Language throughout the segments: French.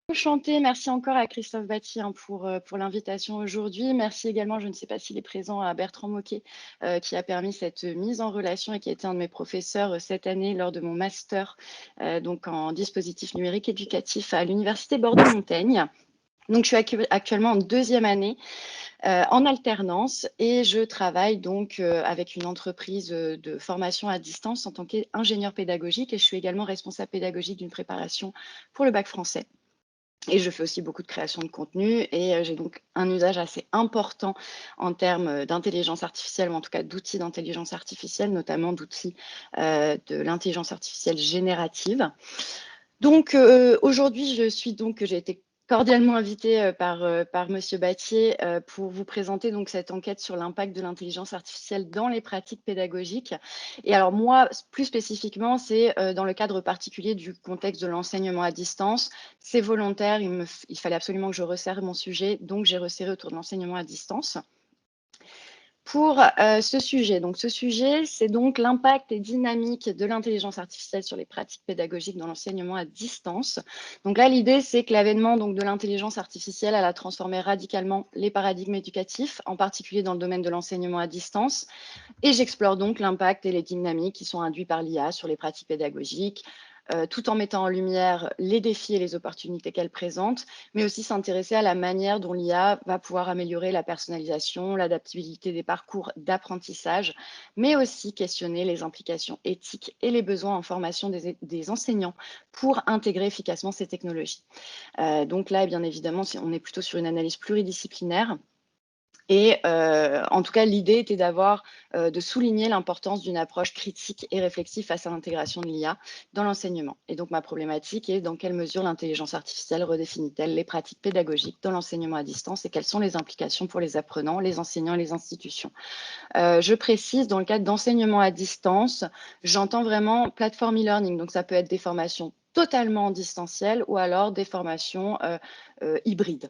Enchantée, merci encore à Christophe Batty pour l'invitation aujourd'hui. Merci également, je ne sais pas s'il est présent, à Bertrand Moquet qui a permis cette mise en relation et qui a été un de mes professeurs cette année lors de mon master donc en dispositif numérique éducatif à l'Université Bordeaux-Montaigne. Donc, je suis actuellement en 2e année en alternance et je travaille donc avec une entreprise de formation à distance en tant qu'ingénieur pédagogique et je suis également responsable pédagogique d'une préparation pour le bac français. Et je fais aussi beaucoup de création de contenu et j'ai donc un usage assez important en termes d'intelligence artificielle ou en tout cas d'outils d'intelligence artificielle, notamment d'outils de l'intelligence artificielle générative. Donc aujourd'hui, j'ai été cordialement invitée par Monsieur Battier pour vous présenter donc cette enquête sur l'impact de l'intelligence artificielle dans les pratiques pédagogiques. Et alors moi, plus spécifiquement, c'est dans le cadre particulier du contexte de l'enseignement à distance. C'est volontaire, il fallait absolument que je resserre mon sujet, donc j'ai resserré autour de l'enseignement à distance. Pour ce sujet, c'est donc l'impact et dynamique de l'intelligence artificielle sur les pratiques pédagogiques dans l'enseignement à distance. Donc là, l'idée, c'est que l'avènement de l'intelligence artificielle, elle a transformé radicalement les paradigmes éducatifs, en particulier dans le domaine de l'enseignement à distance. Et j'explore donc l'impact et les dynamiques qui sont induits par l'IA sur les pratiques pédagogiques, tout en mettant en lumière les défis et les opportunités qu'elle présente, mais aussi s'intéresser à la manière dont l'IA va pouvoir améliorer la personnalisation, l'adaptabilité des parcours d'apprentissage, mais aussi questionner les implications éthiques et les besoins en formation des enseignants pour intégrer efficacement ces technologies. Donc là, bien évidemment, on est plutôt sur une analyse pluridisciplinaire. Et en tout cas, l'idée était de souligner l'importance d'une approche critique et réflexive face à l'intégration de l'IA dans l'enseignement. Et donc, ma problématique est dans quelle mesure l'intelligence artificielle redéfinit-elle les pratiques pédagogiques dans l'enseignement à distance et quelles sont les implications pour les apprenants, les enseignants et les institutions. Je précise, dans le cadre d'enseignement à distance, j'entends vraiment plateforme e-learning. Donc, ça peut être des formations totalement en distanciel ou alors des formations hybrides.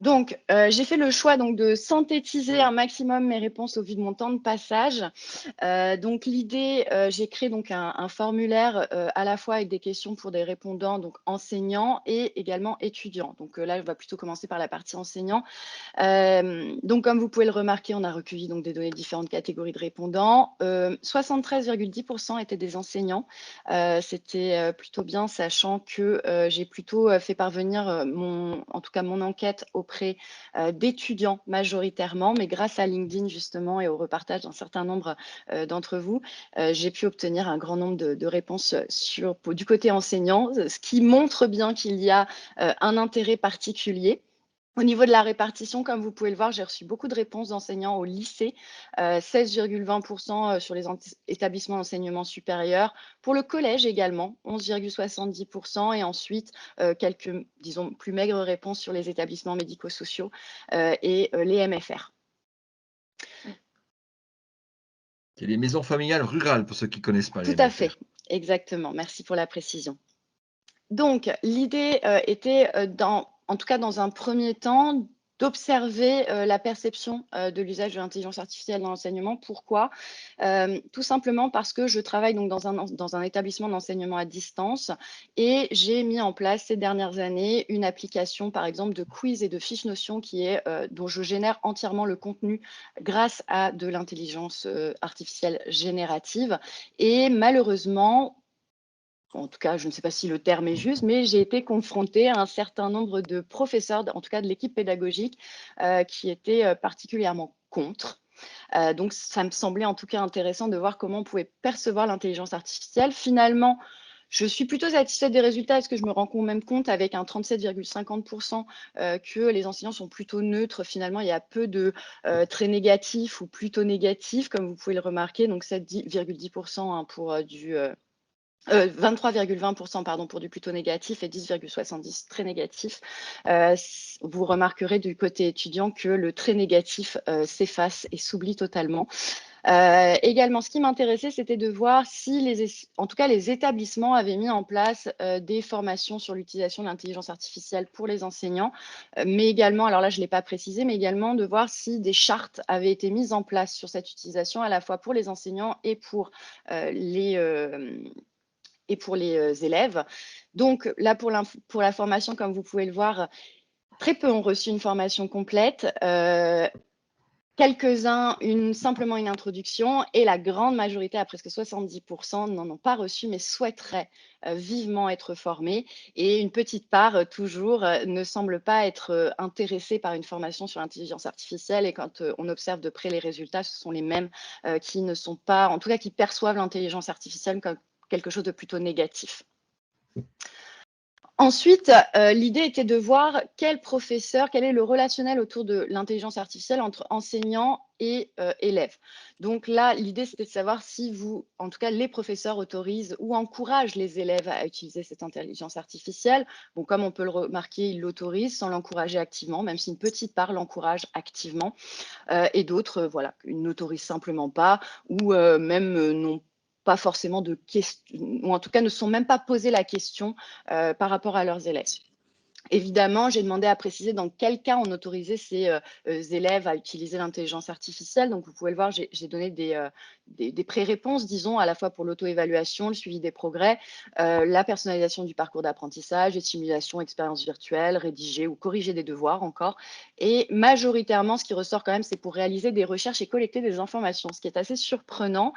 Donc, j'ai fait le choix de synthétiser un maximum mes réponses au vu de mon temps de passage. Donc l'idée, j'ai créé donc un formulaire, à la fois avec des questions pour des répondants, donc enseignants et également étudiants. Donc, là, je vais plutôt commencer par la partie enseignants. Donc comme vous pouvez le remarquer, on a recueilli donc des données de différentes catégories de répondants. 73,10% étaient des enseignants. C'était plutôt bien, sachant que j'ai plutôt fait parvenir en tout cas mon enquête auprès d'étudiants majoritairement, mais grâce à LinkedIn justement et au repartage d'un certain nombre d'entre vous, j'ai pu obtenir un grand nombre de réponses du côté enseignant, ce qui montre bien qu'il y a un intérêt particulier. Au niveau de la répartition, comme vous pouvez le voir, j'ai reçu beaucoup de réponses d'enseignants au lycée, 16,20% sur les établissements d'enseignement supérieur. Pour le collège également, 11,70%. Et ensuite, quelques, disons, plus maigres réponses sur les établissements médico-sociaux et les MFR. C'est les maisons familiales rurales, pour ceux qui ne connaissent pas les Tout à fait, MFR. exactement. Merci pour la précision. Donc, l'idée était, en tout cas dans un premier temps, d'observer la perception de l'usage de l'intelligence artificielle dans l'enseignement. Pourquoi? Tout simplement parce que je travaille donc dans un établissement d'enseignement à distance et j'ai mis en place ces dernières années une application, par exemple, de quiz et de fiches notions dont je génère entièrement le contenu grâce à de l'intelligence artificielle générative. Et malheureusement, en tout cas, je ne sais pas si le terme est juste, mais j'ai été confrontée à un certain nombre de professeurs, en tout cas de l'équipe pédagogique, qui étaient particulièrement contre. Donc, ça me semblait en tout cas intéressant de voir comment on pouvait percevoir l'intelligence artificielle. Finalement, je suis plutôt satisfaite des résultats parce que je me rends même compte avec un 37,50% que les enseignants sont plutôt neutres. Finalement, il y a peu de très négatifs ou plutôt négatifs, comme vous pouvez le remarquer. Donc, 7,10% pour du 23,20% pardon, pour du plutôt négatif et 10,70 très négatif. Vous remarquerez du côté étudiant que le très négatif s'efface et s'oublie totalement. Également, ce qui m'intéressait, c'était de voir si en tout cas les établissements avaient mis en place des formations sur l'utilisation de l'intelligence artificielle pour les enseignants, mais également, alors là je ne l'ai pas précisé, mais également de voir si des chartes avaient été mises en place sur cette utilisation à la fois pour les enseignants et pour et pour les élèves. Donc là, pour la formation, comme vous pouvez le voir, très peu ont reçu une formation complète. Quelques-uns, simplement une introduction, et la grande majorité, à presque 70%, n'en ont pas reçu, mais souhaiteraient vivement être formés. Et une petite part, toujours, ne semble pas être intéressée par une formation sur l'intelligence artificielle. Et quand on observe de près les résultats, ce sont les mêmes qui ne sont pas, en tout cas, qui perçoivent l'intelligence artificielle comme quelque chose de plutôt négatif. Ensuite, l'idée était de voir quel est le relationnel autour de l'intelligence artificielle entre enseignants et élèves. Donc là, l'idée, c'était de savoir si en tout cas, les professeurs autorisent ou encouragent les élèves à utiliser cette intelligence artificielle. Bon, comme on peut le remarquer, ils l'autorisent sans l'encourager activement, même si une petite part l'encourage activement, et d'autres, voilà, n'autorisent simplement pas, ou même n'ont pas forcément de questions, ou en tout cas ne sont même pas posé la question par rapport à leurs élèves. Évidemment, j'ai demandé à préciser dans quel cas on autorisait ces élèves à utiliser l'intelligence artificielle. Donc, vous pouvez le voir, j'ai donné des pré-réponses, disons, à la fois pour l'auto-évaluation, le suivi des progrès, la personnalisation du parcours d'apprentissage, les simulations, expériences virtuelles, rédiger ou corriger des devoirs encore. Et majoritairement, ce qui ressort quand même, c'est pour réaliser des recherches et collecter des informations, ce qui est assez surprenant,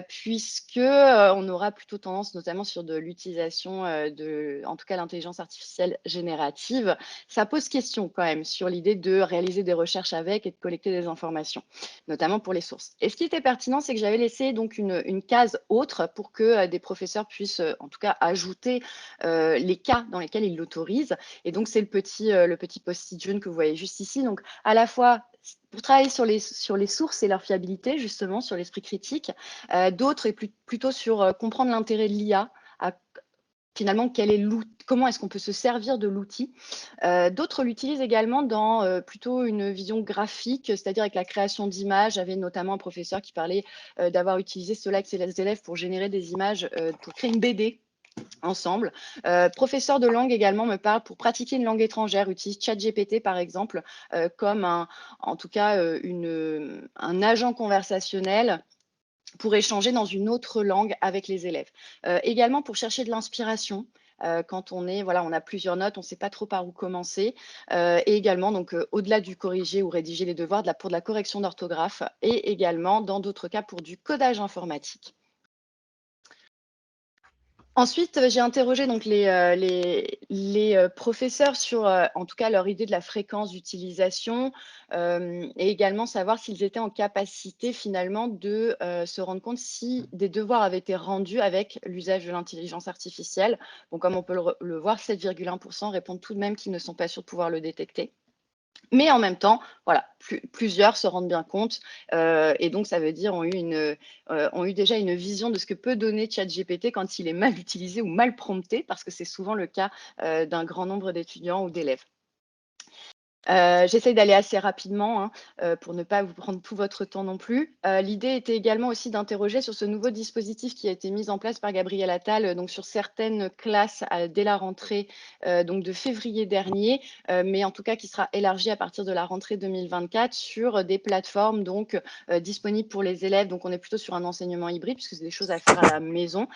puisque on aura plutôt tendance, notamment sur de l'utilisation en tout cas l'intelligence artificielle générative, ça pose question quand même sur l'idée de réaliser des recherches avec et de collecter des informations, notamment pour les sources. Et ce qui était pertinent, c'est que j'avais laissé donc une case autre pour que des professeurs puissent en tout cas ajouter les cas dans lesquels ils l'autorisent. Et donc c'est le petit post-it jaune que vous voyez juste ici. Donc à la fois pour travailler sur les sources et leur fiabilité, justement, sur l'esprit critique. D'autres, et plutôt sur comprendre l'intérêt de l'IA, finalement, comment est-ce qu'on peut se servir de l'outil. D'autres l'utilisent également dans plutôt une vision graphique, c'est-à-dire avec la création d'images. J'avais notamment un professeur qui parlait d'avoir utilisé cela avec ses élèves pour générer des images, pour créer une BD ensemble. Professeur de langue également me parle pour pratiquer une langue étrangère, utilise ChatGPT par exemple, comme en tout cas un agent conversationnel pour échanger dans une autre langue avec les élèves. Également pour chercher de l'inspiration. Quand on a plusieurs notes, on ne sait pas trop par où commencer. Et également, donc, au-delà du corriger ou rédiger les devoirs, pour de la correction d'orthographe, et également, dans d'autres cas, pour du codage informatique. Ensuite, j'ai interrogé donc les professeurs sur, en tout cas, leur idée de la fréquence d'utilisation, et également savoir s'ils étaient en capacité finalement de se rendre compte si des devoirs avaient été rendus avec l'usage de l'intelligence artificielle. Bon, comme on peut le voir, 7,1% répondent tout de même qu'ils ne sont pas sûrs de pouvoir le détecter. Mais en même temps, voilà, plusieurs se rendent bien compte, et donc ça veut dire ont eu déjà une vision de ce que peut donner ChatGPT quand il est mal utilisé ou mal prompté, parce que c'est souvent le cas d'un grand nombre d'étudiants ou d'élèves. J'essaie d'aller assez rapidement, hein, pour ne pas vous prendre tout votre temps non plus. L'idée était également aussi d'interroger sur ce nouveau dispositif qui a été mis en place par Gabriel Attal, donc sur certaines classes dès la rentrée donc de février dernier, mais en tout cas qui sera élargi à partir de la rentrée 2024 sur des plateformes donc disponibles pour les élèves. Donc on est plutôt sur un enseignement hybride puisque c'est des choses à faire à la maison,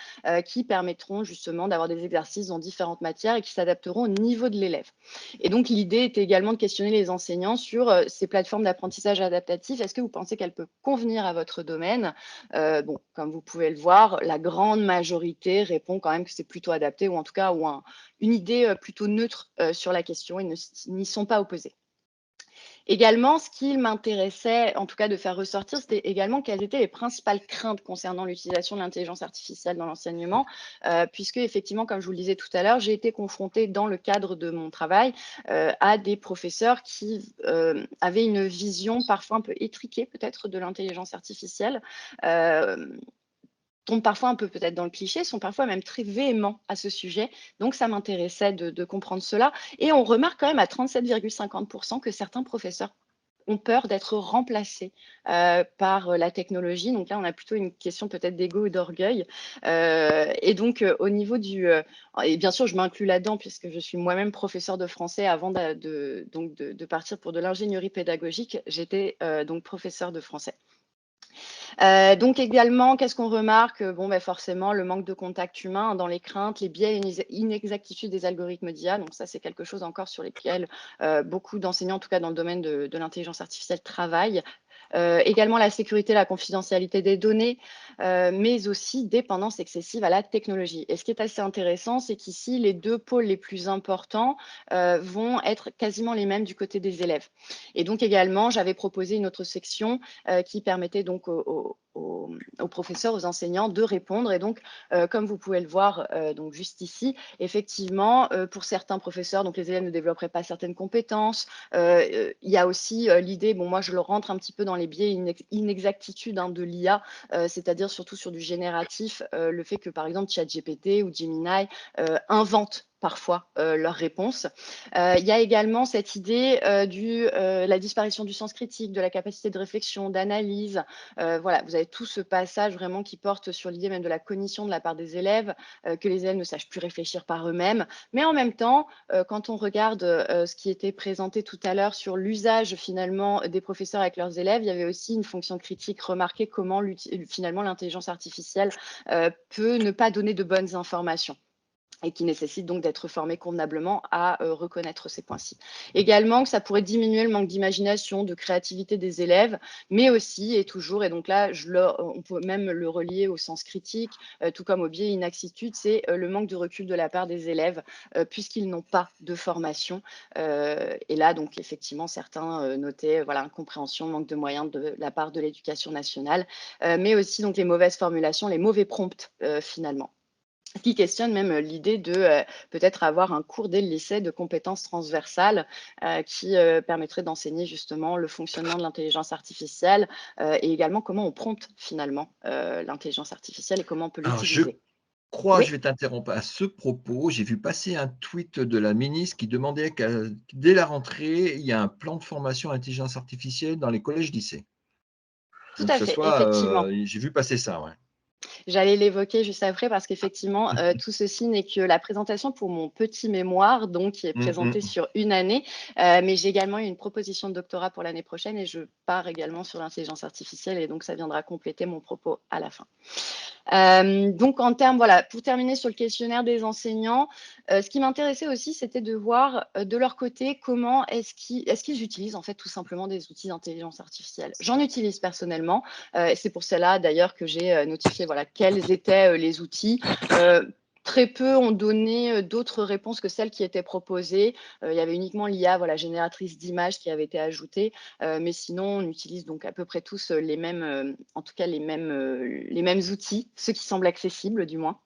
qui permettront justement d'avoir des exercices dans différentes matières et qui s'adapteront au niveau de l'élève. Et donc, l'idée était également de questionner les enseignants sur ces plateformes d'apprentissage adaptatif. Est-ce que vous pensez qu'elles peuvent convenir à votre domaine? Bon, comme vous pouvez le voir, la grande majorité répond quand même que c'est plutôt adapté, ou en tout cas, une idée plutôt neutre sur la question. Ils n'y sont pas opposés. Également, ce qui m'intéressait, en tout cas, de faire ressortir, c'était également quelles étaient les principales craintes concernant l'utilisation de l'intelligence artificielle dans l'enseignement, puisque effectivement, comme je vous le disais tout à l'heure, j'ai été confrontée dans le cadre de mon travail à des professeurs qui avaient une vision parfois un peu étriquée peut-être de l'intelligence artificielle. Tombent parfois un peu peut-être dans le cliché, sont parfois même très véhéments à ce sujet. Donc, ça m'intéressait de comprendre cela. Et on remarque quand même à 37,50% que certains professeurs ont peur d'être remplacés par la technologie. Donc là, on a plutôt une question peut-être d'ego ou d'orgueil. Et donc, au niveau et bien sûr, je m'inclus là-dedans puisque je suis moi-même professeure de français avant de partir pour de l'ingénierie pédagogique. J'étais donc professeure de français. Donc également, qu'est-ce qu'on remarque? Bon, ben forcément, le manque de contact humain dans les craintes, les biais et inexactitudes des algorithmes d'IA. Donc ça, c'est quelque chose encore sur lesquels, beaucoup d'enseignants, en tout cas dans le domaine de l'intelligence artificielle, travaillent. Également la sécurité, la confidentialité des données, mais aussi dépendance excessive à la technologie. Et ce qui est assez intéressant, c'est qu'ici, les 2 pôles les plus importants, vont être quasiment les mêmes du côté des élèves. Et donc également, j'avais proposé une autre section, qui permettait donc aux professeurs, aux enseignants de répondre. Et donc, comme vous pouvez le voir, donc juste ici, effectivement, pour certains professeurs, donc les élèves ne développeraient pas certaines compétences. Il y a aussi l'idée, bon, moi je le rentre un petit peu dans les biais inexactitudes de l'IA, c'est-à-dire surtout sur du génératif, le fait que par exemple ChatGPT ou Gemini inventent parfois leurs réponses. Il y a également cette idée la disparition du sens critique, de la capacité de réflexion, d'analyse. Voilà, vous avez tout ce passage vraiment qui porte sur l'idée même de la cognition de la part des élèves, que les élèves ne sachent plus réfléchir par eux-mêmes. Mais en même temps, quand on regarde ce qui était présenté tout à l'heure sur l'usage finalement des professeurs avec leurs élèves, il y avait aussi une fonction critique remarquée comment finalement l'intelligence artificielle peut ne pas donner de bonnes informations et qui nécessite donc d'être formé convenablement à reconnaître ces points-ci. Également, que ça pourrait diminuer le manque d'imagination, de créativité des élèves, mais aussi, et toujours, et donc là, on peut même le relier au sens critique, tout comme au biais inaccitude, c'est le manque de recul de la part des élèves, puisqu'ils n'ont pas de formation. Et là, donc, effectivement, certains notaient voilà, incompréhension, manque de moyens de la part de l'éducation nationale, mais aussi donc les mauvaises formulations, les mauvais prompts, finalement, qui questionne même l'idée de peut-être avoir un cours dès le lycée de compétences transversales qui permettrait d'enseigner justement le fonctionnement de l'intelligence artificielle et également comment on prompte finalement l'intelligence artificielle et comment on peut Alors je l'utiliser. crois, Oui, je vais t'interrompre à ce propos, j'ai vu passer un tweet de la ministre qui demandait qu'à dès la rentrée, il y a un plan de formation intelligence artificielle dans les collèges-lycées. tout Donc que à ce fait, soit, effectivement. j'ai vu passer ça, ouais. J'allais l'évoquer juste après parce qu'effectivement, tout ceci n'est que la présentation pour mon petit mémoire, donc qui est Mmh présenté mh. sur une année, mais j'ai également eu une proposition de doctorat pour l'année prochaine et je pars également sur l'intelligence artificielle et donc ça viendra compléter mon propos à la fin. Donc en termes, voilà, pour terminer sur le questionnaire des enseignants, ce qui m'intéressait aussi, c'était de voir, de leur côté, comment est-ce qu'ils utilisent, en fait, tout simplement des outils d'intelligence artificielle. J'en utilise personnellement, c'est pour cela d'ailleurs que j'ai, notifié, voilà, quels étaient, les outils. Très peu ont donné, d'autres réponses que celles qui étaient proposées. Il y avait uniquement l'IA, voilà, génératrice d'images qui avait été ajoutée, mais sinon, on utilise donc à peu près tous les mêmes, en tout cas les mêmes outils, ceux qui semblent accessibles du moins.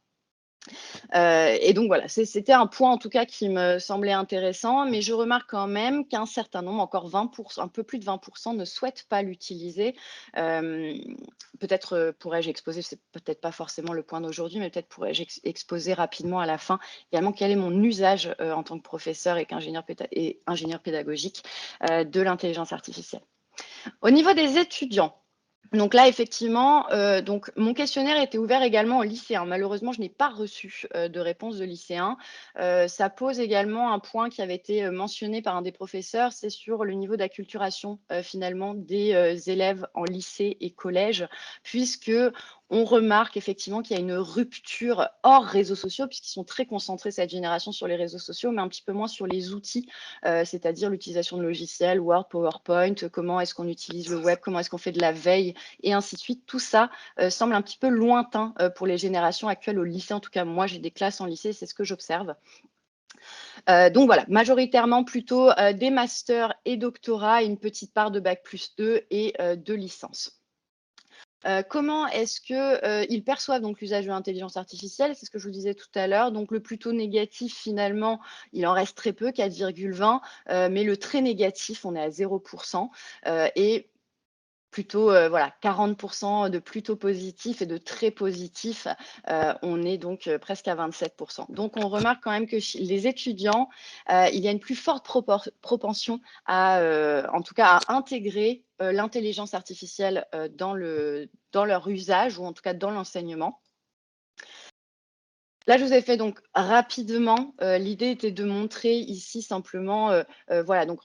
Et donc voilà, c'était un point en tout cas qui me semblait intéressant, mais je remarque quand même qu'un certain nombre, encore 20%, un peu plus de 20% ne souhaitent pas l'utiliser. Euh, Peut-être pourrais-je exposer, c'est peut-être pas forcément le point d'aujourd'hui, mais peut-être pourrais-je exposer rapidement à la fin également quel est mon usage en tant que professeur et ingénieur pédagogique de l'intelligence artificielle. Au niveau des étudiants, donc là, effectivement, donc mon questionnaire était ouvert également aux lycéens. Malheureusement, je n'ai pas reçu de réponse de lycéens. Ça pose également un point qui avait été mentionné par un des professeurs, c'est sur le niveau d'acculturation finalement des élèves en lycée et collège, puisque on remarque effectivement qu'il y a une rupture hors réseaux sociaux, puisqu'ils sont très concentrés cette génération sur les réseaux sociaux, mais un petit peu moins sur les outils, c'est-à-dire l'utilisation de logiciels, Word, PowerPoint, comment est-ce qu'on utilise le web, comment est-ce qu'on fait de la veille et ainsi de suite. Tout ça semble un petit peu lointain pour les générations actuelles au lycée. En tout cas, moi, j'ai des classes en lycée, c'est ce que j'observe. Donc voilà, majoritairement plutôt des masters et doctorats et une petite part de bac+2 et de licence. Comment est-ce qu'ils perçoivent donc l'usage de l'intelligence artificielle? C'est ce que je vous disais tout à l'heure. Donc le plutôt négatif, finalement, il en reste très peu, 4,20, mais le très négatif, on est à 0%. Et plutôt, voilà, 40% de plutôt positif et de très positif, on est donc presque à 27%. Donc on remarque quand même que chez les étudiants, il y a une plus forte propension à, en tout cas à intégrer, l'intelligence artificielle, dans leur usage ou en tout cas dans l'enseignement. Là, je vous ai fait donc rapidement, l'idée était de montrer ici simplement, voilà, donc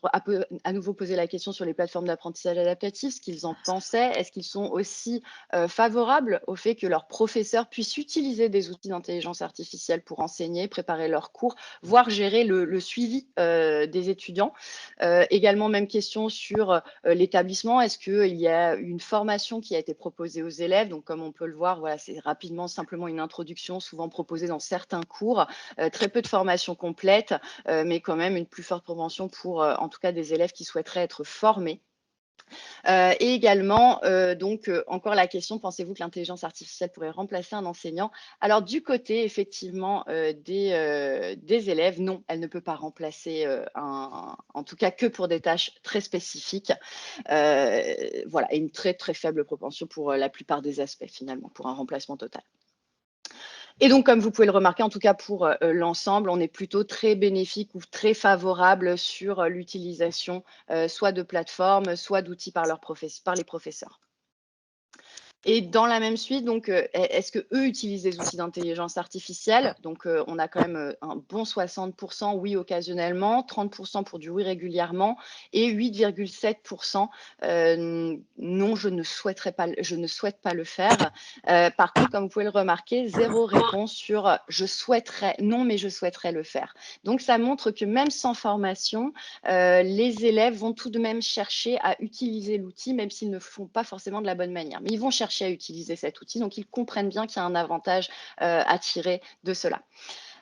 à nouveau poser la question sur les plateformes d'apprentissage adaptatif, ce qu'ils en pensaient. Est-ce qu'ils sont aussi, favorables au fait que leurs professeurs puissent utiliser des outils d'intelligence artificielle pour enseigner, préparer leurs cours, voire gérer le suivi, des étudiants? Également, même question sur, l'établissement. Est-ce qu'il y a une formation qui a été proposée aux élèves? Donc comme on peut le voir, voilà, c'est rapidement simplement une introduction souvent proposée dans certains cours, très peu de formation complète, mais quand même une plus forte propension pour, en tout cas des élèves qui souhaiteraient être formés. Et également, donc, encore la question: «Pensez-vous que l'intelligence artificielle pourrait remplacer un enseignant?» Alors du côté effectivement, des élèves, non, elle ne peut pas remplacer, en tout cas que pour des tâches très spécifiques. Voilà, et une très, très faible propension pour, la plupart des aspects finalement, pour un remplacement total. Et donc, comme vous pouvez le remarquer, en tout cas pour, l'ensemble, on est plutôt très bénéfique ou très favorable sur, l'utilisation, soit de plateformes, soit d'outils par les professeurs. Et dans la même suite, donc, est-ce qu'eux utilisent des outils d'intelligence artificielle? Donc, on a quand même, un bon 60 oui, occasionnellement, 30 pour du oui régulièrement et 8,7 non, je ne souhaite pas le faire. Par contre, comme vous pouvez le remarquer, 0 réponse sur, je souhaiterais non, mais je souhaiterais le faire. Donc ça montre que même sans formation, les élèves vont tout de même chercher à utiliser l'outil, même s'ils ne le font pas forcément de la bonne manière. Mais ils vont chercher à utiliser cet outil, donc ils comprennent bien qu'il y a un avantage, à tirer de cela.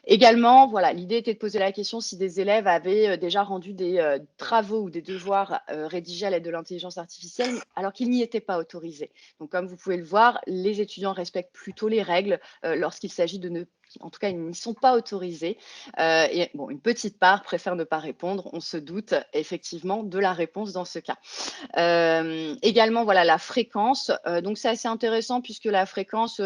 Également, voilà, l'idée était de poser la question si des élèves avaient, déjà rendu des, travaux ou des devoirs, rédigés à l'aide de l'intelligence artificielle, alors qu'ils n'y étaient pas autorisés. Donc comme vous pouvez le voir, les étudiants respectent plutôt les règles, lorsqu'il s'agit de ne en tout cas, ils n'y sont pas autorisés, et bon, une petite part préfère ne pas répondre. On se doute effectivement de la réponse dans ce cas. Également, voilà, la fréquence, donc c'est assez intéressant puisque la fréquence,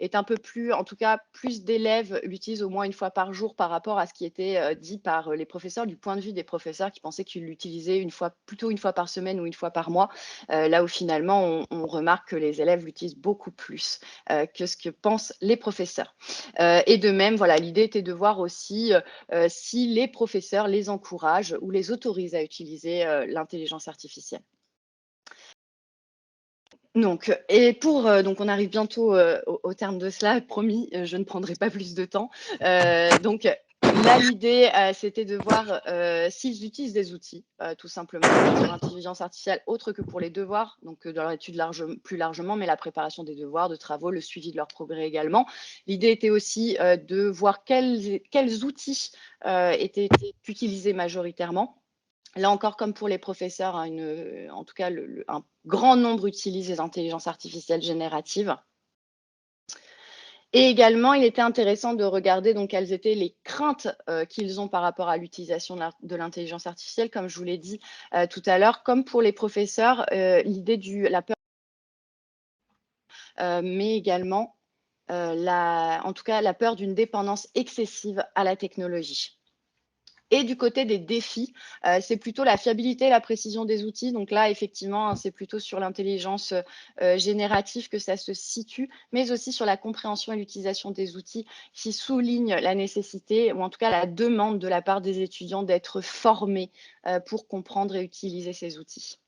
est un peu plus en tout cas, plus d'élèves l'utilisent au moins une fois par jour par rapport à ce qui était, dit par, les professeurs, du point de vue des professeurs qui pensaient qu'ils l'utilisaient plutôt une fois par semaine ou une fois par mois. Là où finalement on remarque que les élèves l'utilisent beaucoup plus, que ce que pensent les professeurs. Et de même, voilà, l'idée était de voir aussi, si les professeurs les encouragent ou les autorisent à utiliser, l'intelligence artificielle. Donc, et pour, donc on arrive bientôt, au terme de cela, promis, je ne prendrai pas plus de temps. Donc là, l'idée, c'était de voir, s'ils utilisent des outils, tout simplement sur l'intelligence artificielle autres que pour les devoirs, donc dans leur étude plus largement, mais la préparation des devoirs, de travaux, le suivi de leur progrès également. L'idée était aussi, de voir quels outils, étaient utilisés majoritairement. Là encore, comme pour les professeurs, hein, en tout cas, un grand nombre utilisent les intelligences artificielles génératives. Et également, il était intéressant de regarder donc quelles étaient les craintes, qu'ils ont par rapport à l'utilisation de l'intelligence artificielle. Comme je vous l'ai dit, tout à l'heure, comme pour les professeurs, l'idée la peur, mais également, en tout cas, la peur d'une dépendance excessive à la technologie. Et du côté des défis, c'est plutôt la fiabilité et la précision des outils. Donc là, effectivement, hein, c'est plutôt sur l'intelligence, générative que ça se situe, mais aussi sur la compréhension et l'utilisation des outils qui soulignent la nécessité ou en tout cas la demande de la part des étudiants d'être formés, pour comprendre et utiliser ces outils.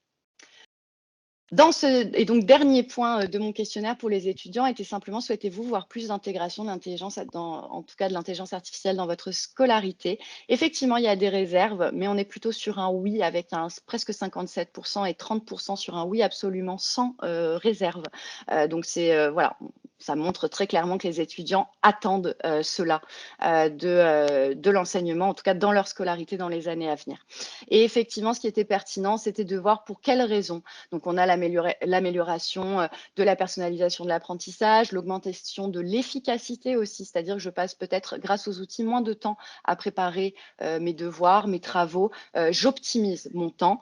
Et donc dernier point, de mon questionnaire pour les étudiants était simplement: souhaitez-vous voir plus d'intégration de l'intelligence en tout cas de l'intelligence artificielle dans votre scolarité? Effectivement, il y a des réserves, mais on est plutôt sur un oui avec presque 57 et 30 sur un oui absolument sans, réserve. Donc c'est, voilà, ça montre très clairement que les étudiants attendent, cela, de l'enseignement, en tout cas dans leur scolarité dans les années à venir. Et effectivement, ce qui était pertinent, c'était de voir pour quelles raisons. Donc, on a l'amélioration, de la personnalisation de l'apprentissage, l'augmentation de l'efficacité aussi, c'est-à-dire que je passe peut-être, grâce aux outils, moins de temps à préparer, mes devoirs, mes travaux, j'optimise mon temps.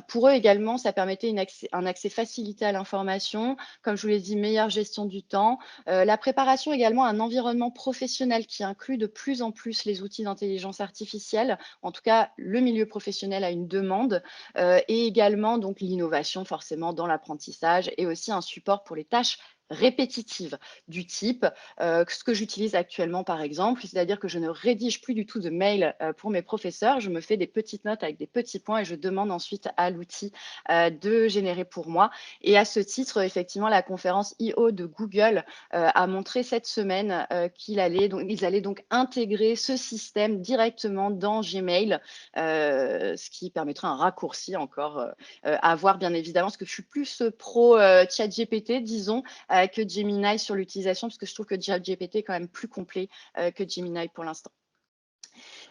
Pour eux également, ça permettait un accès facilité à l'information, comme je vous l'ai dit, meilleure gestion du temps, la préparation également à un environnement professionnel qui inclut de plus en plus les outils d'intelligence artificielle. En tout cas, le milieu professionnel a une demande, et également donc l'innovation forcément dans l'apprentissage et aussi un support pour les tâches répétitives du type ce que j'utilise actuellement par exemple, c'est-à-dire que je ne rédige plus du tout de mails pour mes professeurs, je me fais des petites notes avec des petits points et je demande ensuite à l'outil de générer pour moi. Et à ce titre, effectivement, la conférence I/O de Google a montré cette semaine qu'ils allaient donc intégrer ce système directement dans Gmail, ce qui permettra un raccourci encore à voir bien évidemment, parce que je suis plus pro ChatGPT, disons, que Gemini sur l'utilisation, parce que je trouve que ChatGPT est quand même plus complet que Gemini pour l'instant.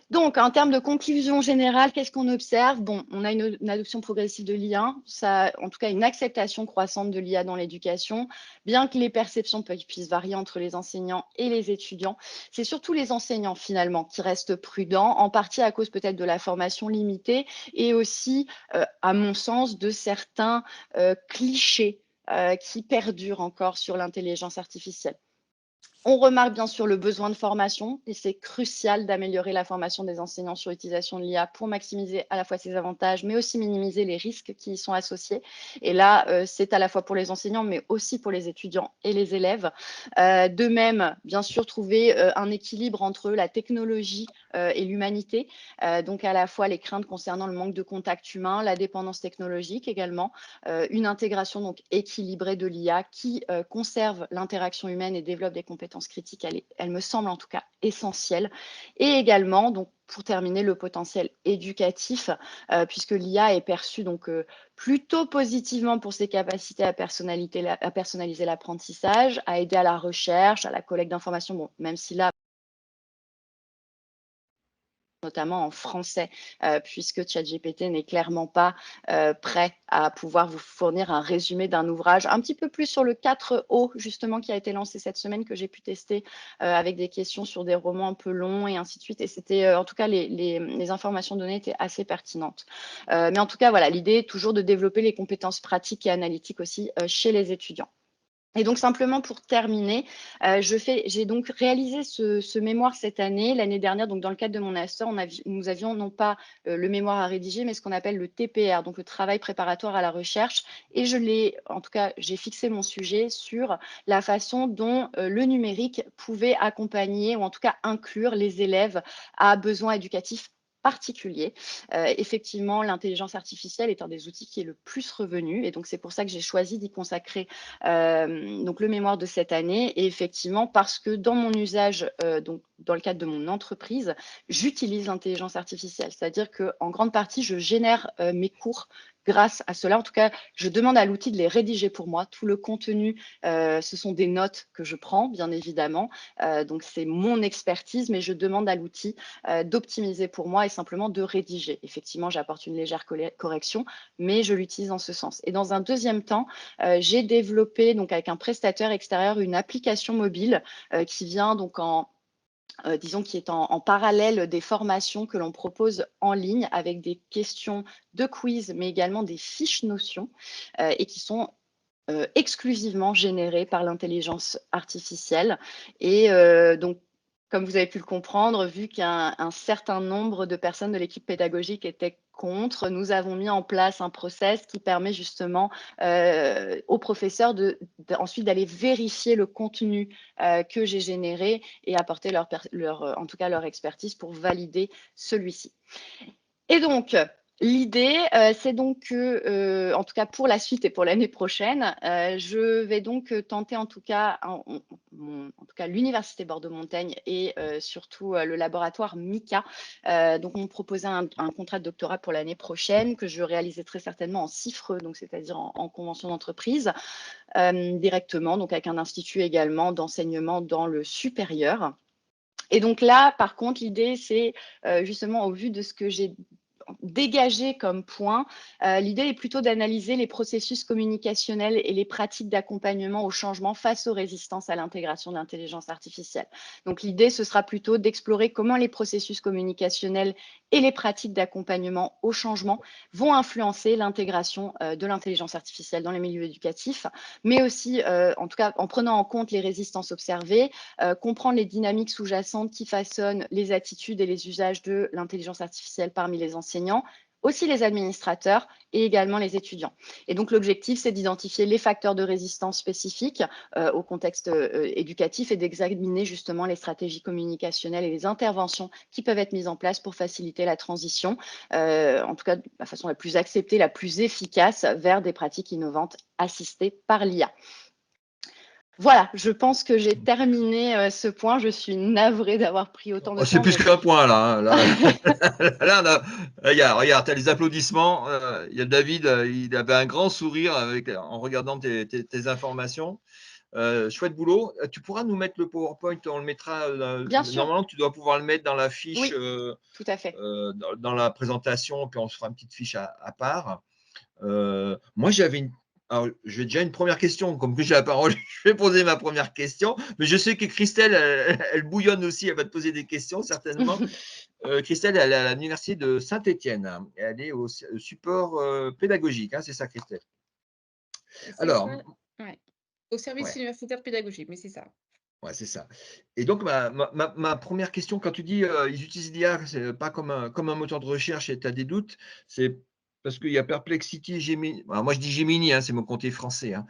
Donc, en termes de conclusion générale, qu'est-ce qu'on observe? Bon, on a une adoption progressive de l'IA, ça, en tout cas une acceptation croissante de l'IA dans l'éducation, bien que les perceptions puissent varier entre les enseignants et les étudiants. C'est surtout les enseignants finalement qui restent prudents, en partie à cause peut-être de la formation limitée et aussi, à mon sens, de certains clichés qui perdurent encore sur l'intelligence artificielle. On remarque bien sûr le besoin de formation et c'est crucial d'améliorer la formation des enseignants sur l'utilisation de l'IA pour maximiser à la fois ses avantages, mais aussi minimiser les risques qui y sont associés. Et là, c'est à la fois pour les enseignants, mais aussi pour les étudiants et les élèves. De même, bien sûr, trouver un équilibre entre la technologie et l'humanité. Donc, à la fois les craintes concernant le manque de contact humain, la dépendance technologique également, une intégration donc équilibrée de l'IA qui conserve l'interaction humaine et développe des compétences critiques, elle me semble en tout cas essentielle. Et également, donc, pour terminer, le potentiel éducatif, puisque l'IA est perçue donc plutôt positivement pour ses capacités à personnaliser l'apprentissage, à aider à la recherche, à la collecte d'informations, bon, même si là, notamment en français, puisque ChatGPT n'est clairement pas prêt à pouvoir vous fournir un résumé d'un ouvrage un petit peu plus sur le 4O, justement, qui a été lancé cette semaine, que j'ai pu tester avec des questions sur des romans un peu longs et ainsi de suite. Et c'était, en tout cas, les informations données étaient assez pertinentes. Mais en tout cas, voilà, l'idée est toujours de développer les compétences pratiques et analytiques aussi chez les étudiants. Et donc simplement pour terminer, j'ai donc réalisé ce mémoire cette année. L'année dernière, donc dans le cadre de mon master, nous avions non pas le mémoire à rédiger, mais ce qu'on appelle le TPR, donc le travail préparatoire à la recherche. Et en tout cas, j'ai fixé mon sujet sur la façon dont le numérique pouvait accompagner ou en tout cas inclure les élèves à besoins éducatifs particuliers. Effectivement, l'intelligence artificielle est un des outils qui est le plus revenu et donc c'est pour ça que j'ai choisi d'y consacrer donc le mémoire de cette année. Et effectivement, parce que dans mon usage, donc dans le cadre de mon entreprise, j'utilise l'intelligence artificielle. C'est-à-dire qu'en grande partie, je génère mes cours grâce à cela. En tout cas, je demande à l'outil de les rédiger pour moi. Tout le contenu, ce sont des notes que je prends, bien évidemment. Donc, c'est mon expertise, mais je demande à l'outil d'optimiser pour moi et simplement de rédiger. Effectivement, j'apporte une légère correction, mais je l'utilise en ce sens. Et dans un deuxième temps, j'ai développé donc avec un prestataire extérieur une application mobile qui vient donc disons qui est en parallèle des formations que l'on propose en ligne avec des questions de quiz, mais également des fiches notions et qui sont exclusivement générées par l'intelligence artificielle. Et donc, comme vous avez pu le comprendre, vu qu'un certain nombre de personnes de l'équipe pédagogique étaient contre, nous avons mis en place un process qui permet justement aux professeurs ensuite d'aller vérifier le contenu que j'ai généré et apporter en tout cas leur expertise pour valider celui-ci. Et donc, l'idée, c'est donc que, en tout cas pour la suite et pour l'année prochaine, je vais donc tenter en tout cas, l'université Bordeaux-Montaigne et surtout le laboratoire MICA. Donc, on me proposait un contrat de doctorat pour l'année prochaine que je réalisais très certainement en CIFRE, donc c'est-à-dire en convention d'entreprise, directement, donc avec un institut également d'enseignement dans le supérieur. Et donc là, par contre, l'idée, c'est justement au vu de ce que j'ai dégagé comme point, l'idée est plutôt d'analyser les processus communicationnels et les pratiques d'accompagnement au changement face aux résistances à l'intégration de l'intelligence artificielle. Donc l'idée, ce sera plutôt d'explorer comment les processus communicationnels et les pratiques d'accompagnement au changement vont influencer l'intégration de l'intelligence artificielle dans les milieux éducatifs, mais aussi, en tout cas, en prenant en compte les résistances observées, comprendre les dynamiques sous-jacentes qui façonnent les attitudes et les usages de l'intelligence artificielle parmi les enseignants, aussi les administrateurs et également les étudiants. Et donc l'objectif, c'est d'identifier les facteurs de résistance spécifiques au contexte éducatif et d'examiner justement les stratégies communicationnelles et les interventions qui peuvent être mises en place pour faciliter la transition, en tout cas de la façon la plus acceptée, la plus efficace vers des pratiques innovantes assistées par l'IA. Voilà, je pense que j'ai terminé ce point. Je suis navrée d'avoir pris autant de Oh, c'est temps, plus mais qu'un point là, hein, là là, regarde, tu as les applaudissements, il y a David, il avait un grand sourire en regardant tes informations. Chouette boulot. Tu pourras nous mettre le PowerPoint, on le mettra, bien sûr, normalement tu dois pouvoir le mettre dans la fiche, oui, tout à fait. dans la présentation, puis on se fera une petite fiche à part. Moi, alors, j'ai déjà une première question. Comme que j'ai la parole, je vais poser ma première question. Mais je sais que Christelle, elle bouillonne aussi. Elle va te poser des questions, certainement. Christelle, elle est à l'université de Saint-Étienne. Elle est au support pédagogique. Hein, c'est ça, Christelle. C'est Alors, ça, ouais. Au service ouais, universitaire pédagogique, mais c'est ça. ouais, c'est ça. Et donc, ma première question, quand tu dis ils utilisent l'IA, c'est pas comme un moteur de recherche et tu as des doutes, c'est parce qu'il y a Perplexity, Gemini. Alors moi, je dis Gemini, hein, c'est mon comté français. Hein,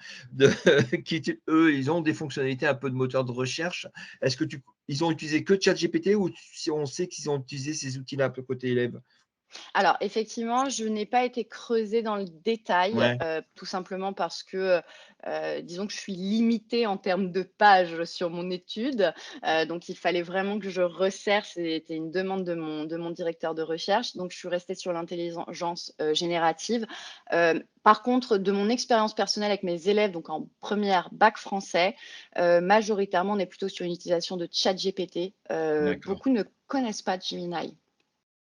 eux, ils ont des fonctionnalités un peu de moteur de recherche. Est-ce que ils ont utilisé que ChatGPT ou si on sait qu'ils ont utilisé ces outils-là un peu côté élève? Alors effectivement, je n'ai pas été creusée dans le détail, Ouais, tout simplement parce que, disons que je suis limitée en termes de pages sur mon étude, donc il fallait vraiment que je resserre. C'était une demande de mon directeur de recherche, donc je suis restée sur l'intelligence, générative. Par contre, de mon expérience personnelle avec mes élèves, donc en première bac français, majoritairement, on est plutôt sur une utilisation de ChatGPT. d'accord. Beaucoup ne connaissent pas Gemini.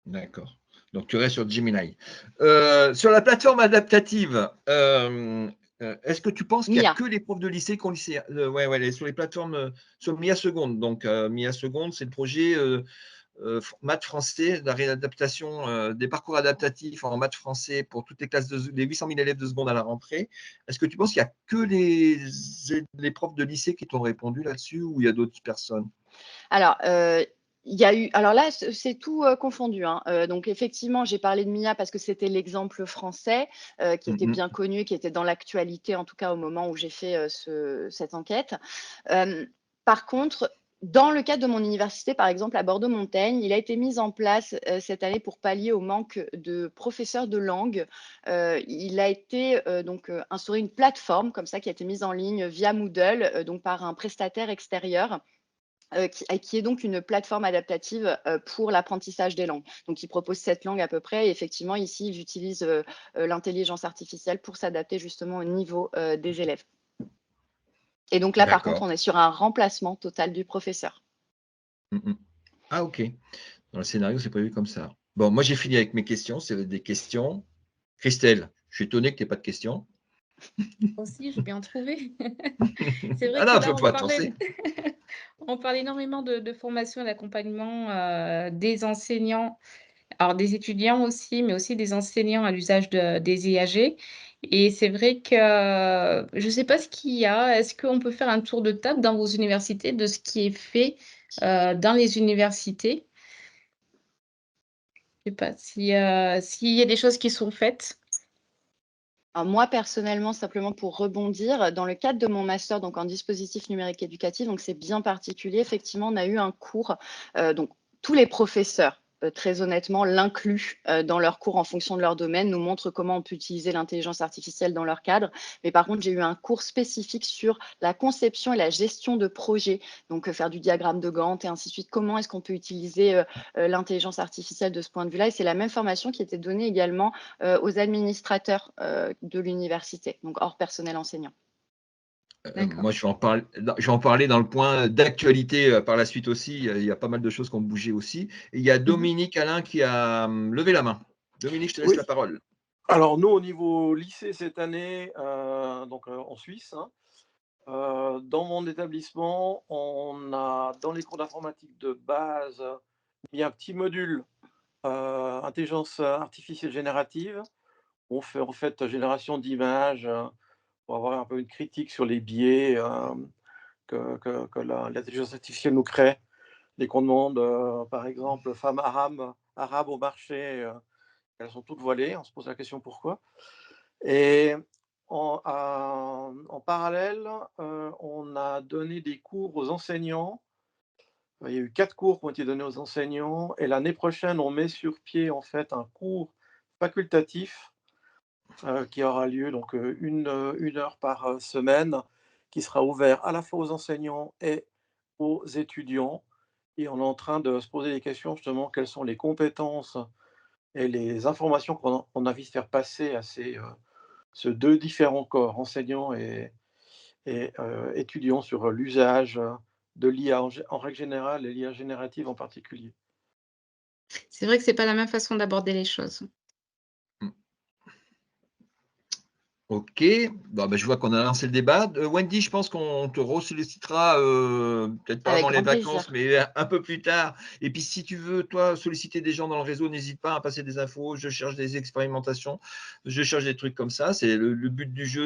D'accord. Donc, tu restes sur Gemini. Sur la plateforme adaptative, est-ce que tu penses qu'il y a Mia. que les profs de lycée qui ont lycée ouais, ouais, sur les plateformes, sur Mia Seconde. Donc, Mia Seconde, c'est le projet maths français, la réadaptation des parcours adaptatifs en maths français pour toutes les classes, les 800 000 élèves de seconde à la rentrée. Est-ce que tu penses qu'il n'y a que les profs de lycée qui t'ont répondu là-dessus ou il y a d'autres personnes? Alors, il y a eu alors là, c'est tout, confondu, hein, donc effectivement, j'ai parlé de Mia parce que c'était l'exemple français, qui était Mhm. bien connu, qui était dans l'actualité, en tout cas au moment où j'ai fait, cette enquête. Par contre, dans le cadre de mon université, par exemple à Bordeaux-Montaigne, il a été mis en place, cette année pour pallier au manque de professeurs de langue. Il a été, instauré une plateforme comme ça qui a été mise en ligne via Moodle, donc par un prestataire extérieur. Qui est donc une plateforme adaptative, pour l'apprentissage des langues. Donc ils proposent 7 langues à peu près et effectivement ici, ils utilisent, l'intelligence artificielle pour s'adapter justement au niveau, des élèves. Et donc là, par contre, D'accord. on est sur un remplacement total du professeur. Mhm. Ah, ok. Dans le scénario, c'est prévu comme ça. Bon, moi, j'ai fini avec mes questions. C'est des questions. Christelle, je suis étonné que tu aies pas de questions. Aussi, j'ai bien trouvé. C'est Ah vrai non, que il ne là, faut pas te lancer. on parle énormément de formation et d'accompagnement, des enseignants, alors des étudiants aussi, mais aussi des enseignants à l'usage des IAG et c'est vrai que je ne sais pas ce qu'il y a. Est-ce qu'on peut faire un tour de table dans vos universités de ce qui est fait, dans les universités? Je sais pas si, s'il y a des choses qui sont faites? Alors moi, personnellement, simplement pour rebondir, dans le cadre de mon master donc en dispositif numérique éducatif, donc c'est bien particulier, effectivement, on a eu un cours, donc tous les professeurs, très honnêtement, l'incluent, dans leurs cours en fonction de leur domaine, nous montrent comment on peut utiliser l'intelligence artificielle dans leur cadre. Mais par contre, j'ai eu un cours spécifique sur la conception et la gestion de projets, donc faire du diagramme de Gantt et ainsi de suite. Comment est-ce qu'on peut utiliser, l'intelligence artificielle de ce point de vue-là? Et c'est la même formation qui était donnée également aux administrateurs de l'université, donc hors personnel enseignant. D'accord. Moi, je vais en parler dans le point d'actualité par la suite aussi. Il y a pas mal de choses qui ont bougé aussi. Et il y a Mmh. Dominique Alain qui a levé la main. Dominique, je te laisse Oui, la parole. alors nous, au niveau lycée cette année, en Suisse, hein, dans mon établissement, on a dans les cours d'informatique de base, mis un petit module, intelligence artificielle générative. On fait en fait génération d'images, pour avoir un peu une critique sur les biais, que l'intelligence artificielle nous crée. Dès qu'on demande, par exemple, femme arabe au marché, Elles sont toutes voilées, on se pose la question pourquoi. Et en parallèle, on a donné des cours aux enseignants. Il y a eu 4 cours qui ont été donnés aux enseignants et l'année prochaine, on met sur pied en fait un cours facultatif qui aura lieu donc 1 heure par semaine, qui sera ouvert à la fois aux enseignants et aux étudiants. Et on est en train de se poser des questions justement, quelles sont les compétences et les informations qu'on a envie de faire passer à ces 2 différents corps, enseignants et étudiants sur l'usage de l'IA en règle générale et l'IA générative en particulier. C'est vrai que c'est pas la même façon d'aborder les choses. Mmh. OK. Bon, bah, je vois qu'on a lancé le débat. Wendy, je pense qu'on te ressollicitera, peut-être pas Avec avant les grand vacances, plaisir. mais un peu plus tard. Et puis si tu veux, toi, solliciter des gens dans le réseau, n'hésite pas à passer des infos. Je cherche des expérimentations, je cherche des trucs comme ça. C'est le but du jeu,